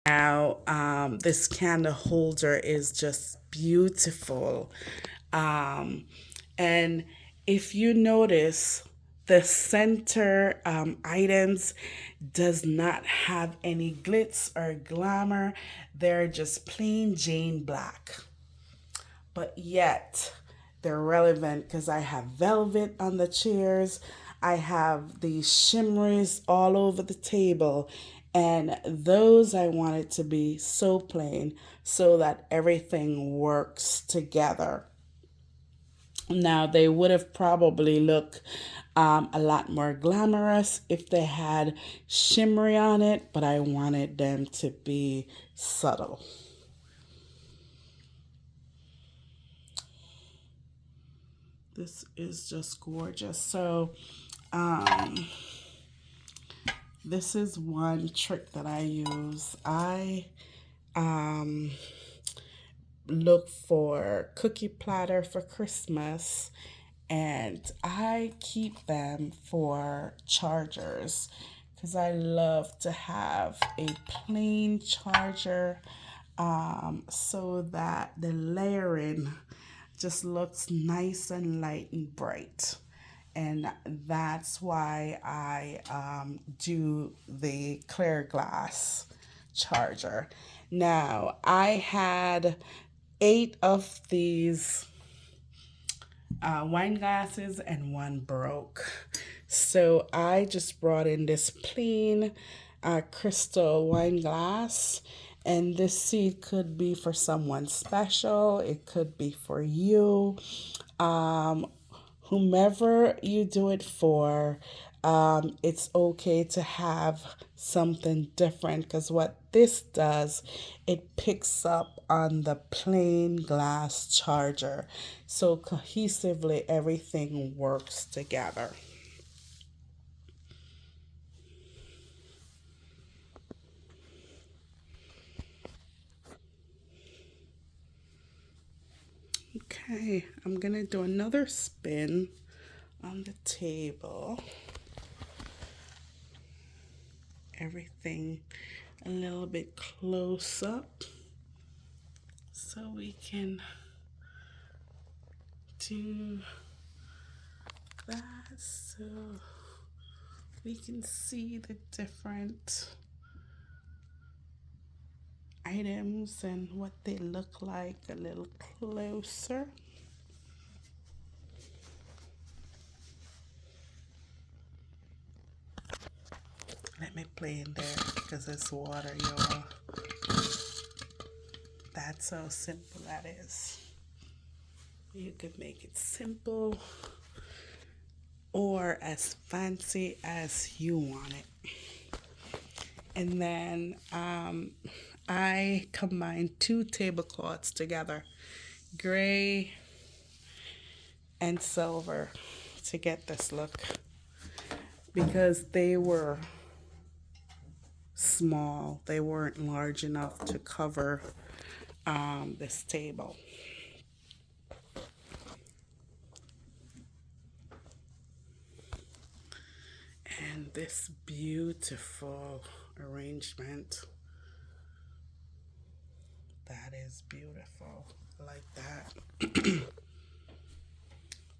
Now, this candle holder is just beautiful. Um, and if you notice, the center items does not have any glitz or glamour. They're just plain Jane black. But yet they're relevant because I have velvet on the chairs. I have these shimmeries all over the table. And those I wanted to be so plain so that everything works together. Now, they would have probably looked a lot more glamorous if they had shimmery on it, but I wanted them to be subtle. This is just gorgeous. So, um, this is one trick that I use. I um, look for cookie platter for Christmas and I keep them for chargers because I love to have a plain charger so that the layering just looks nice and light and bright. And that's why I do the clear glass charger. Now, I had 8 of these wine glasses and one broke. So I just brought in this plain crystal wine glass. And this seed could be for someone special, it could be for you. Um, Whomever you do it for, it's okay to have something different because what this does, it picks up on the plain glass charger. So cohesively, everything works together. Okay, I'm gonna do another spin on the table. Everything a little bit close up so we can do that so we can see the different items and what they look like a little closer. Let me play in there because it's water, y'all. That's how simple that is. You could make it simple or as fancy as you want it. And then I combined 2 tablecloths together, gray and silver, to get this look because they were small. They weren't large enough to cover this table. And this beautiful arrangement. That is beautiful. I like that.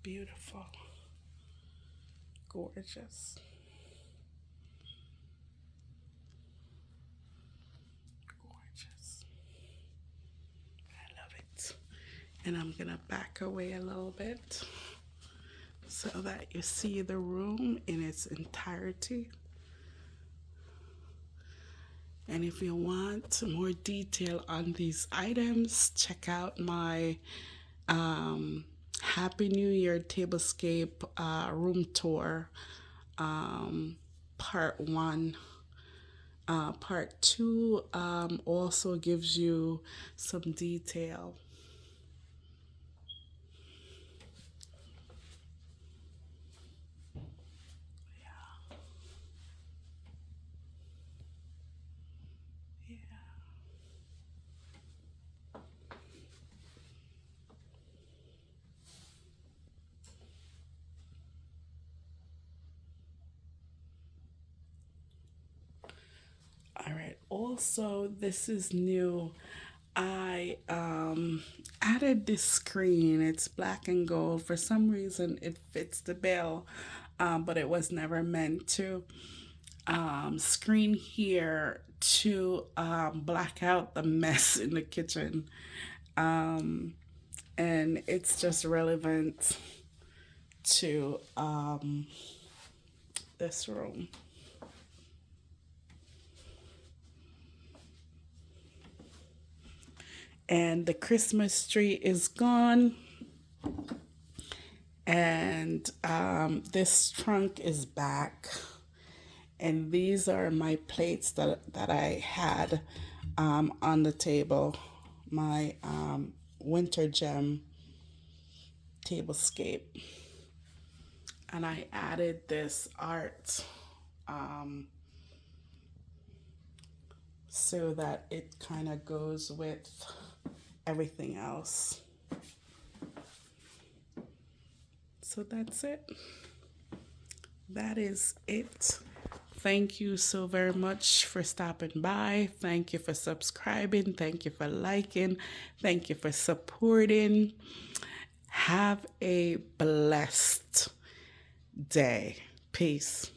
Beautiful. Gorgeous. Gorgeous. I love it. And I'm going to back away a little bit so that you see the room in its entirety. And if you want more detail on these items, check out my Happy New Year Tablescape room tour, part 1. Part 2 also gives you some detail. All right, all also, this is new. I added this screen. It's black and gold. For some reason, it fits the bill, but it was never meant to. Screen here to black out the mess in the kitchen. And it's just relevant to this room. And the Christmas tree is gone. And this trunk is back. And these are my plates that I had on the table. My winter gem tablescape. And I added this art so that it kind of goes with everything else. So that's it. That is it. Thank you so very much for stopping by. Thank you for subscribing. Thank you for liking. Thank you for supporting. Have a blessed day. Peace.